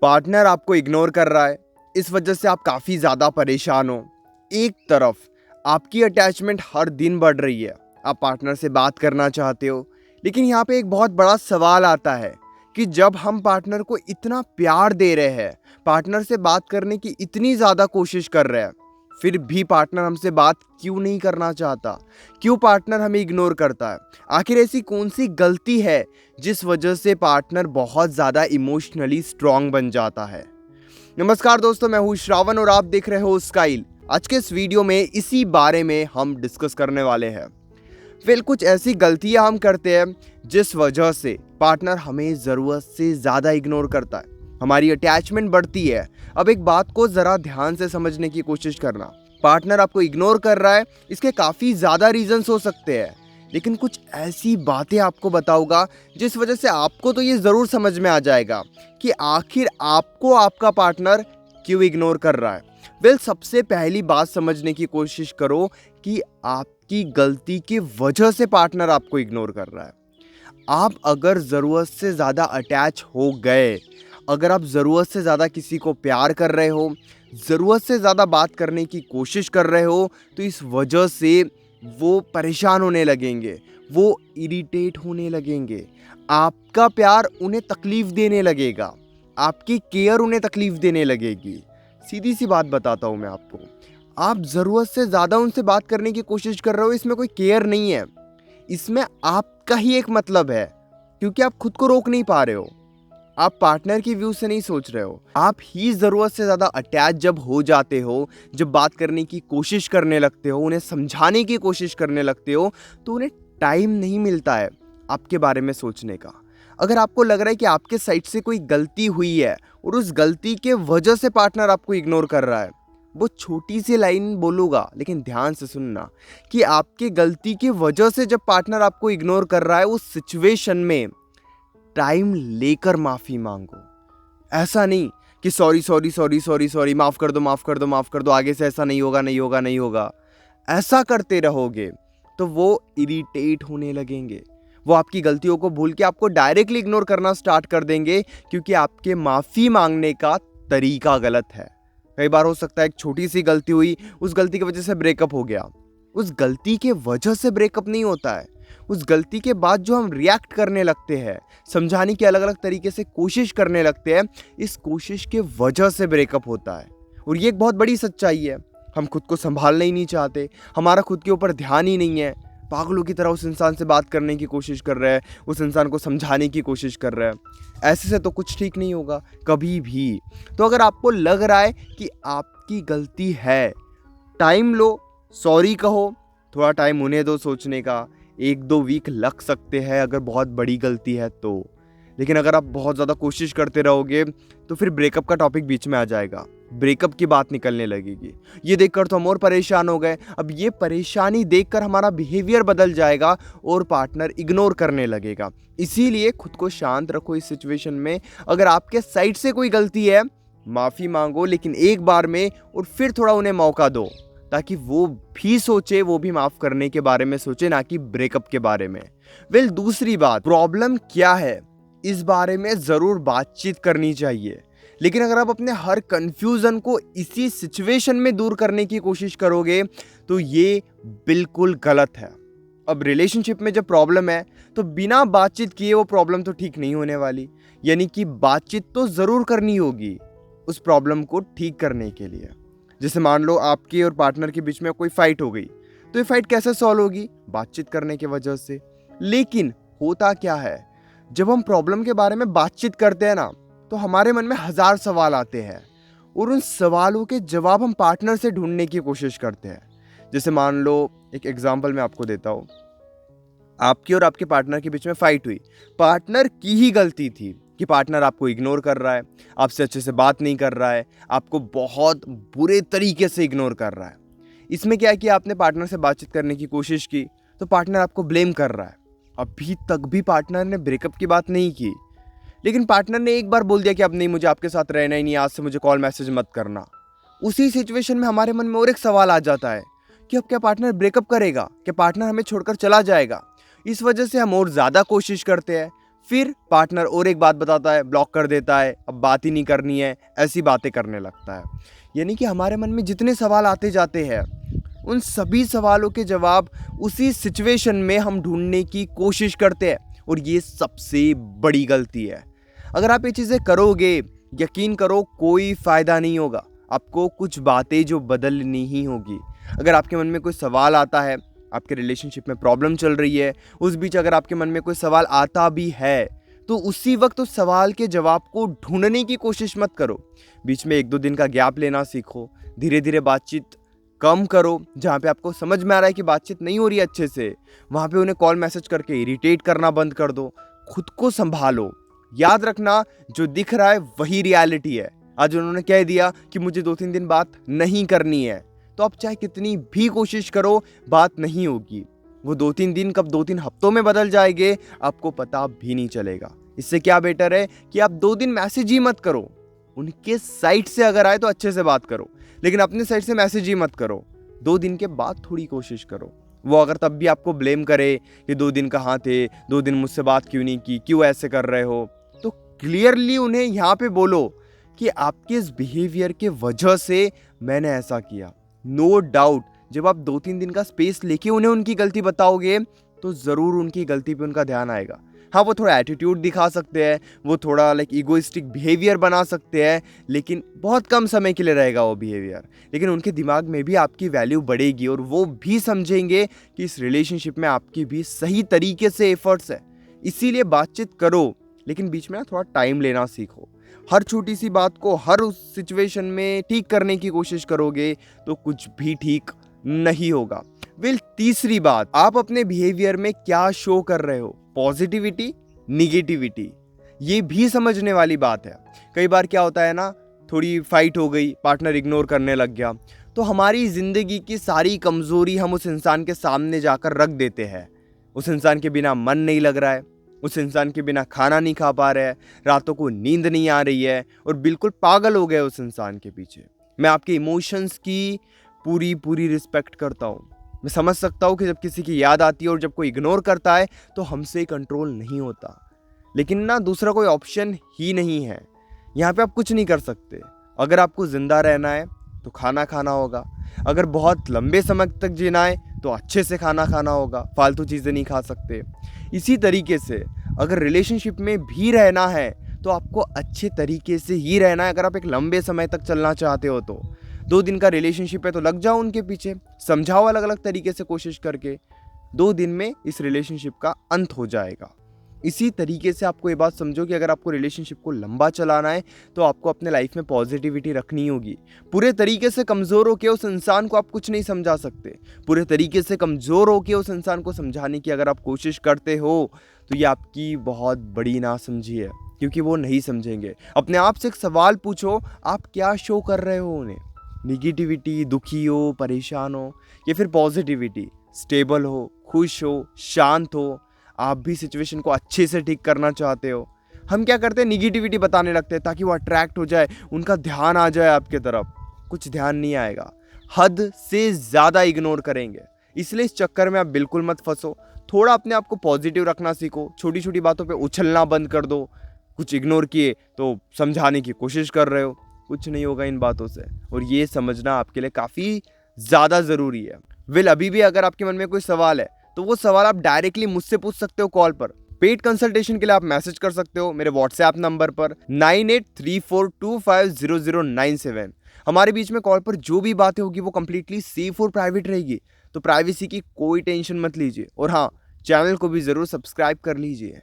Partner आपको ignore कर रहा है, इस वजह से आप काफ़ी ज़्यादा परेशान हो। एक तरफ आपकी अटैचमेंट हर दिन बढ़ रही है, आप पार्टनर से बात करना चाहते हो, लेकिन यहाँ पे एक बहुत बड़ा सवाल आता है कि जब हम पार्टनर को इतना प्यार दे रहे हैं, पार्टनर से बात करने की इतनी ज़्यादा कोशिश कर रहे हैं, फिर भी पार्टनर हमसे बात क्यों नहीं करना चाहता? क्यों पार्टनर हमें इग्नोर करता है? आखिर ऐसी कौन सी गलती है जिस वजह से पार्टनर बहुत ज़्यादा इमोशनली स्ट्रांग बन जाता है? नमस्कार दोस्तों, मैं हूँ श्रावण और आप देख रहे हो स्काइल। आज के इस वीडियो में इसी बारे में हम डिस्कस करने वाले हैं। कुछ ऐसी गलतियां हम करते हैं जिस वजह से पार्टनर हमें ज़रूरत से ज़्यादा इग्नोर करता है, हमारी अटैचमेंट बढ़ती है। अब एक बात को ज़रा ध्यान से समझने की कोशिश करना। पार्टनर आपको इग्नोर कर रहा है, इसके काफ़ी ज़्यादा रीजंस हो सकते हैं, लेकिन कुछ ऐसी बातें आपको बताऊंगा जिस वजह से आपको तो ये ज़रूर समझ में आ जाएगा कि आखिर आपको आपका पार्टनर क्यों इग्नोर कर रहा है। सबसे पहली बात समझने की कोशिश करो कि आपकी गलती की वजह से पार्टनर आपको इग्नोर कर रहा है। आप अगर ज़रूरत से ज़्यादा अटैच हो गए, अगर आप ज़रूरत से ज़्यादा किसी को प्यार कर रहे हो, ज़रूरत से ज़्यादा बात करने की कोशिश कर रहे हो, तो इस वजह से वो परेशान होने लगेंगे, वो इरिटेट होने लगेंगे, आपका प्यार उन्हें तकलीफ़ देने लगेगा, आपकी केयर उन्हें तकलीफ़ देने लगेगी। सीधी सी बात बताता हूँ मैं आपको, आप ज़रूरत से ज़्यादा उनसे बात करने की कोशिश कर रहे हो, इसमें कोई केयर नहीं है, इसमें आपका ही एक मतलब है, क्योंकि आप खुद को रोक नहीं पा रहे हो, आप पार्टनर की व्यू से नहीं सोच रहे हो। आप ही ज़रूरत से ज़्यादा अटैच जब हो जाते हो, जब बात करने की कोशिश करने लगते हो, उन्हें समझाने की कोशिश करने लगते हो, तो उन्हें टाइम नहीं मिलता है आपके बारे में सोचने का। अगर आपको लग रहा है कि आपके साइड से कोई गलती हुई है और उस गलती के वजह से पार्टनर आपको इग्नोर कर रहा है, वो छोटी सी लाइन बोलूँगा, लेकिन ध्यान से सुनना कि आपके गलती की वजह से जब पार्टनर आपको इग्नोर कर रहा है, उस सिचुएशन में टाइम लेकर माफ़ी मांगो। ऐसा नहीं कि sorry sorry sorry sorry sorry, माफ़ कर दो माफ़ कर दो माफ़ कर दो, आगे से ऐसा नहीं होगा नहीं होगा नहीं होगा। ऐसा करते रहोगे तो वो इरिटेट होने लगेंगे, वो आपकी गलतियों को भूल के आपको डायरेक्टली इग्नोर करना स्टार्ट कर देंगे, क्योंकि आपके माफ़ी मांगने का तरीका गलत है। कई बार हो सकता है एक छोटी सी गलती हुई, उस गलती की वजह से ब्रेकअप हो गया। उस गलती के वजह से ब्रेकअप नहीं होता है, उस गलती के बाद जो हम रिएक्ट करने लगते हैं, समझाने की अलग अलग तरीके से कोशिश करने लगते हैं, इस कोशिश के वजह से ब्रेकअप होता है। और ये एक बहुत बड़ी सच्चाई है। हम खुद को संभालना ही नहीं चाहते, हमारा खुद के ऊपर ध्यान ही नहीं है, पागलों की तरह उस इंसान से बात करने की कोशिश कर रहे हैं, उस इंसान को समझाने की कोशिश कर रहे हैं। ऐसे से तो कुछ ठीक नहीं होगा कभी भी। तो अगर आपको लग रहा है कि आपकी गलती है, टाइम लो, सॉरी कहो, थोड़ा टाइम उन्हें दो सोचने का। 1-2 वीक लग सकते हैं अगर बहुत बड़ी गलती है तो, लेकिन अगर आप बहुत ज़्यादा कोशिश करते रहोगे तो फिर ब्रेकअप का टॉपिक बीच में आ जाएगा, ब्रेकअप की बात निकलने लगेगी। ये देखकर तो हम और परेशान हो गए। अब ये परेशानी देखकर हमारा बिहेवियर बदल जाएगा और पार्टनर इग्नोर करने लगेगा। इसीलिए खुद को शांत रखो इस सिचुएशन में। अगर आपके साइड से कोई गलती है, माफ़ी मांगो, लेकिन एक बार में, और फिर थोड़ा उन्हें मौका दो ताकि वो भी सोचे, वो भी माफ़ करने के बारे में सोचे, ना कि ब्रेकअप के बारे में। दूसरी बात, प्रॉब्लम क्या है इस बारे में ज़रूर बातचीत करनी चाहिए, लेकिन अगर आप अपने हर कंफ्यूजन को इसी सिचुएशन में दूर करने की कोशिश करोगे तो ये बिल्कुल गलत है। अब रिलेशनशिप में जब प्रॉब्लम है तो बिना बातचीत किए वो प्रॉब्लम तो ठीक नहीं होने वाली, यानी कि बातचीत तो ज़रूर करनी होगी उस प्रॉब्लम को ठीक करने के लिए। जैसे मान लो आपके और पार्टनर के बीच में कोई फाइट हो गई, तो ये फाइट कैसे सॉल्व होगी? बातचीत करने की वजह से। लेकिन होता क्या है, जब हम प्रॉब्लम के बारे में बातचीत करते हैं ना, तो हमारे मन में 1000 सवाल आते हैं और उन सवालों के जवाब हम पार्टनर से ढूंढने की कोशिश करते हैं। जैसे मान लो, एक एग्जांपल मैं आपको देता हूँ, आपकी और आपके पार्टनर के बीच में फाइट हुई, पार्टनर की ही गलती थी कि पार्टनर आपको इग्नोर कर रहा है, आपसे अच्छे से बात नहीं कर रहा है, आपको बहुत बुरे तरीके से इग्नोर कर रहा है। इसमें क्या है कि आपने पार्टनर से बातचीत करने की कोशिश की तो पार्टनर आपको ब्लेम कर रहा है। अभी तक भी पार्टनर ने ब्रेकअप की बात नहीं की, लेकिन पार्टनर ने एक बार बोल दिया कि अब नहीं, मुझे आपके साथ रहना ही नहीं, आज से मुझे कॉल मैसेज मत करना। उसी सिचुएशन में हमारे मन में और एक सवाल आ जाता है कि अब क्या पार्टनर ब्रेकअप करेगा, क्या पार्टनर हमें छोड़कर चला जाएगा? इस वजह से हम और ज़्यादा कोशिश करते हैं, फिर पार्टनर और एक बात बताता है, ब्लॉक कर देता है, अब बात ही नहीं करनी है, ऐसी बातें करने लगता है। यानी कि हमारे मन में जितने सवाल आते जाते हैं उन सभी सवालों के जवाब उसी सिचुएशन में हम ढूंढने की कोशिश करते हैं, और ये सबसे बड़ी गलती है। अगर आप ये चीज़ें करोगे, यकीन करो कोई फ़ायदा नहीं होगा। आपको कुछ बातें जो बदलनी ही होगी। अगर आपके मन में कोई सवाल आता है, आपके रिलेशनशिप में प्रॉब्लम चल रही है, उस बीच अगर आपके मन में कोई सवाल आता भी है तो उसी वक्त उस सवाल के जवाब को ढूंढने की कोशिश मत करो। बीच में 1-2 दिन का गैप लेना सीखो, धीरे धीरे बातचीत कम करो। जहाँ पे आपको समझ में आ रहा है कि बातचीत नहीं हो रही है अच्छे से, वहाँ पे उन्हें कॉल मैसेज करके इरिटेट करना बंद कर दो। खुद को संभालो। याद रखना, जो दिख रहा है वही रियलिटी है। आज उन्होंने कह दिया कि मुझे 2-3 दिन बात नहीं करनी है, तो आप चाहे कितनी भी कोशिश करो, बात नहीं होगी। वो 2-3 दिन कब 2-3 हफ्तों में बदल जाएंगे, आपको पता भी नहीं चलेगा। इससे क्या बेटर है कि आप 2 दिन मैसेज ही मत करो। उनके साइड से अगर आए तो अच्छे से बात करो, लेकिन अपने साइड से मैसेज ही मत करो। 2 दिन के बाद थोड़ी कोशिश करो। वो अगर तब भी आपको ब्लेम करे कि 2 दिन कहाँ थे, 2 दिन मुझसे बात क्यों नहीं की, क्यों ऐसे कर रहे हो, तो क्लियरली उन्हें यहाँ पे बोलो कि आपके इस बिहेवियर के वजह से मैंने ऐसा किया। नो डाउट जब आप 2-3 दिन का स्पेस लेके उन्हें उनकी गलती बताओगे तो ज़रूर उनकी गलती पे उनका ध्यान आएगा। हाँ, वो थोड़ा एटीट्यूड दिखा सकते हैं, वो थोड़ा ईगोइस्टिक बिहेवियर बना सकते हैं, लेकिन बहुत कम समय के लिए रहेगा वो बिहेवियर। लेकिन उनके दिमाग में भी आपकी वैल्यू बढ़ेगी और वो भी समझेंगे कि इस रिलेशनशिप में आपकी भी सही तरीके से एफर्ट्स है। इसीलिए बातचीत करो, लेकिन बीच में थोड़ा टाइम लेना सीखो। हर छोटी सी बात को हर उस सिचुएशन में ठीक करने की कोशिश करोगे तो कुछ भी ठीक नहीं होगा। तीसरी बात, आप अपने बिहेवियर में क्या शो कर रहे हो, पॉजिटिविटी, निगेटिविटी, ये भी समझने वाली बात है। कई बार क्या होता है ना, थोड़ी फाइट हो गई, पार्टनर इग्नोर करने लग गया, तो हमारी जिंदगी की सारी कमजोरी हम उस इंसान के सामने जाकर रख देते हैं। उस इंसान के बिना मन नहीं लग रहा है, उस इंसान के बिना खाना नहीं खा पा रहे हैं, रातों को नींद नहीं आ रही है और बिल्कुल पागल हो गए उस इंसान के पीछे। मैं आपके इमोशंस की पूरी रिस्पेक्ट करता हूँ। मैं समझ सकता हूँ कि जब किसी की याद आती है और जब कोई इग्नोर करता है तो हमसे कंट्रोल नहीं होता, लेकिन ना दूसरा कोई ऑप्शन ही नहीं है। यहाँ पे आप कुछ नहीं कर सकते। अगर आपको जिंदा रहना है तो खाना खाना होगा, अगर बहुत लंबे समय तक जीना है तो अच्छे से खाना खाना होगा, फालतू चीज़ें नहीं खा सकते। इसी तरीके से अगर रिलेशनशिप में भी रहना है तो आपको अच्छे तरीके से ही रहना है। अगर आप एक लंबे समय तक चलना चाहते हो तो 2 दिन का रिलेशनशिप है तो लग जाओ उनके पीछे, समझाओ अलग अलग तरीके से कोशिश करके। 2 दिन में इस रिलेशनशिप का अंत हो जाएगा। इसी तरीके से आपको ये बात समझो कि अगर आपको रिलेशनशिप को लंबा चलाना है तो आपको अपने लाइफ में पॉजिटिविटी रखनी होगी। पूरे तरीके से कमज़ोर होकर उस इंसान को आप कुछ नहीं समझा सकते। पूरे तरीके से कमज़ोर होकर उस इंसान को समझाने की अगर आप कोशिश करते हो तो ये आपकी बहुत बड़ी नासमझी है, क्योंकि वो नहीं समझेंगे। अपने आप से एक सवाल पूछो, आप क्या शो कर रहे हो उन्हें? निगेटिविटी, दुखी हो, परेशान हो, या फिर पॉजिटिविटी, स्टेबल हो, खुश हो, शांत हो, आप भी सिचुएशन को अच्छे से ठीक करना चाहते हो। हम क्या करते हैं, निगेटिविटी बताने लगते हैं ताकि वो अट्रैक्ट हो जाए, उनका ध्यान आ जाए आपके तरफ। कुछ ध्यान नहीं आएगा, हद से ज़्यादा इग्नोर करेंगे। इसलिए इस चक्कर में आप बिल्कुल मत फंसो। थोड़ा अपने आप को पॉजिटिव रखना सीखो, छोटी छोटी बातों पे उछलना बंद कर दो। कुछ इग्नोर किए तो समझाने की कोशिश कर रहे हो, कुछ नहीं होगा इन बातों से, और ये समझना आपके लिए काफ़ी ज़्यादा ज़रूरी है। अभी भी अगर आपके मन में कोई सवाल है तो वो सवाल आप डायरेक्टली मुझसे पूछ सकते हो कॉल पर। पेड कंसल्टेशन के लिए आप मैसेज कर सकते हो मेरे व्हाट्सएप नंबर पर 9834250097। हमारे बीच में कॉल पर जो भी बातें होगी वो कंप्लीटली सेफ और प्राइवेट रहेगी, तो प्राइवेसी की कोई टेंशन मत लीजिए। और हाँ, चैनल को भी ज़रूर सब्सक्राइब कर लीजिए।